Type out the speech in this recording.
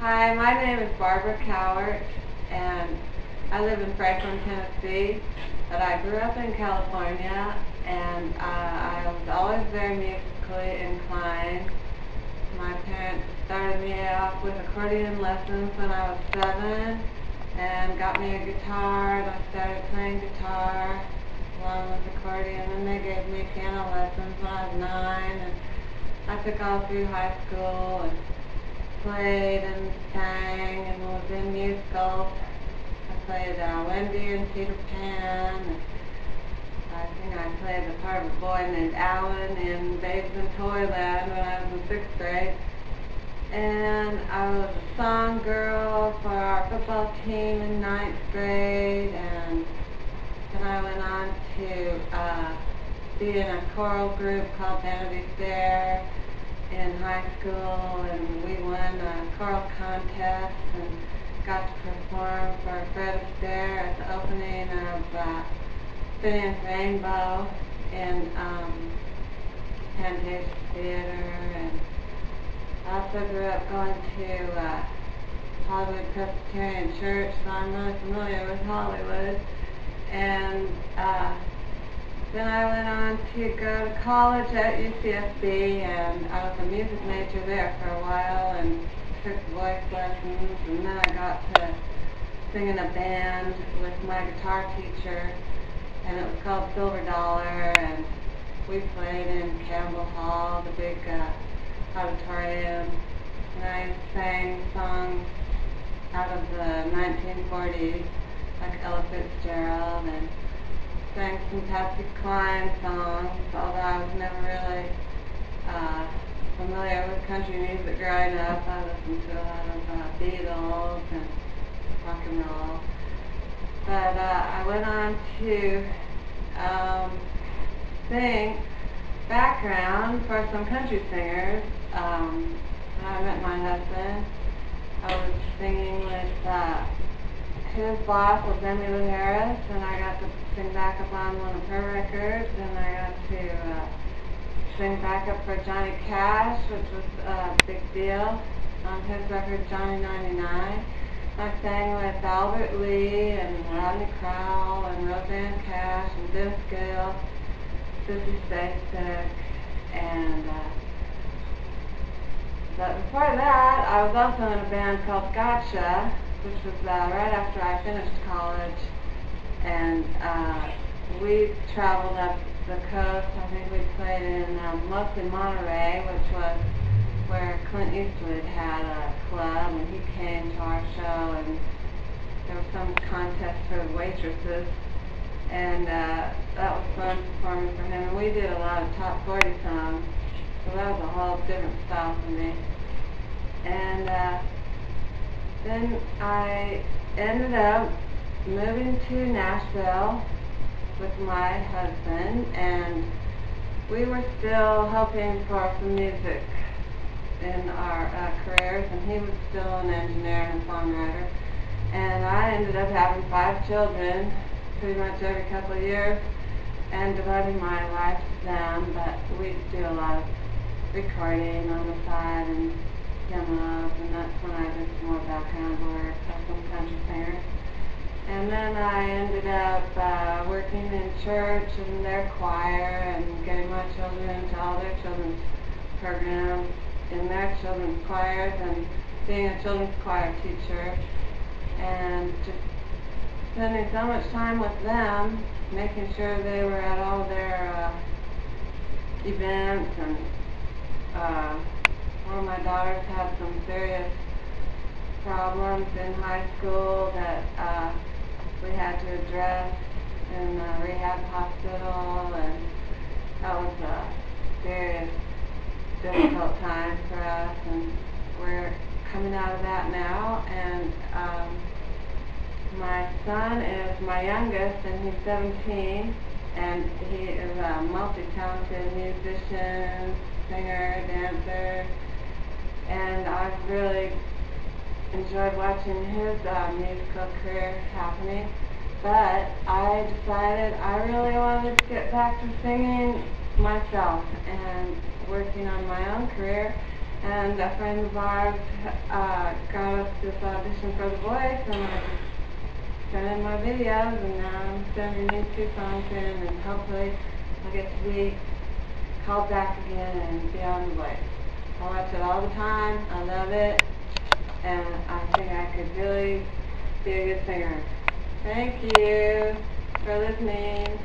Hi, my name is Barbara Cowart, and I live in Franklin, Tennessee, but I grew up in California, and I was always very musically inclined. My parents started me off with accordion lessons when I was 7, and got me a guitar, and I started playing guitar along with accordion, and they gave me piano lessons when I was 9, and I took all through high school, and played and sang and was in musicals. I played Wendy and Peter Pan. And I think I played the part of a boy named Alan in Babes in Toyland when I was in 6th grade. And I was a song girl for our football team in 9th grade. And then I went on to be in a choral group called Vanity Fair in high school, and we won a choral contest and got to perform for Fred Astaire at the opening of Phineas Rainbow in Fantasia Theater. And I also grew up going to Hollywood Presbyterian Church, so I'm really familiar with Hollywood. And then I went on to go to college at UCSB, and I was a music major there for a while and took voice lessons, and then I got to sing in a band with my guitar teacher, and it was called Silver Dollar, and we played in Campbell Hall, the big auditorium, and I sang songs out of the 1940s, like Ella Fitzgerald, and sang some Patsy Cline songs, although I was never really familiar with country music growing up. I listened to a lot of Beatles and rock and roll. But I went on to sing background for some country singers. When I met my husband, I was singing with his boss was Emmylou Harris, and I got to sing backup on one of her records, and I got to sing backup for Johnny Cash, which was a big deal, on his record Johnny 99. I sang with Albert Lee and Rodney Crowell and Roseanne Cash and Vince Gill, Sissy Spacek, and but before that, I was also in a band called Gotcha, which was right after I finished college, and we traveled up the coast. I think we played in mostly Monterey, which was where Clint Eastwood had a club, and he came to our show, and there was some contest for waitresses, and that was fun performing for him. And we did a lot of top 40 songs, so that was a whole different style for me. And then I ended up moving to Nashville with my husband, and we were still hoping for some music in our careers, and he was still an engineer and a songwriter. And I ended up having 5 children pretty much every couple of years and devoting my life to them, but we do a lot of recording on the side and demos, and that's when I did some more background work for some country singers. And then I ended up working in church and their choir and getting my children into all their children's programs in their children's choirs and being a children's choir teacher and just spending so much time with them, making sure they were at all their events. And one of my daughters had some serious problems in high school that we had to address in the rehab hospital, and that was a serious, difficult time for us, and we're coming out of that now. And my son is my youngest, and he's 17, and he is a multi-talented musician, singer, dancer, and I've really enjoyed watching his musical career happening. But I decided I really wanted to get back to singing myself and working on my own career, And a friend of ours got us this audition for The Voice, and I just sent in my videos, and now I'm sending these 2 songs in, and hopefully I'll get to be called back again and be on The Voice. I watch it all the time. I love it, and I think I could really be a good singer. Thank you for listening.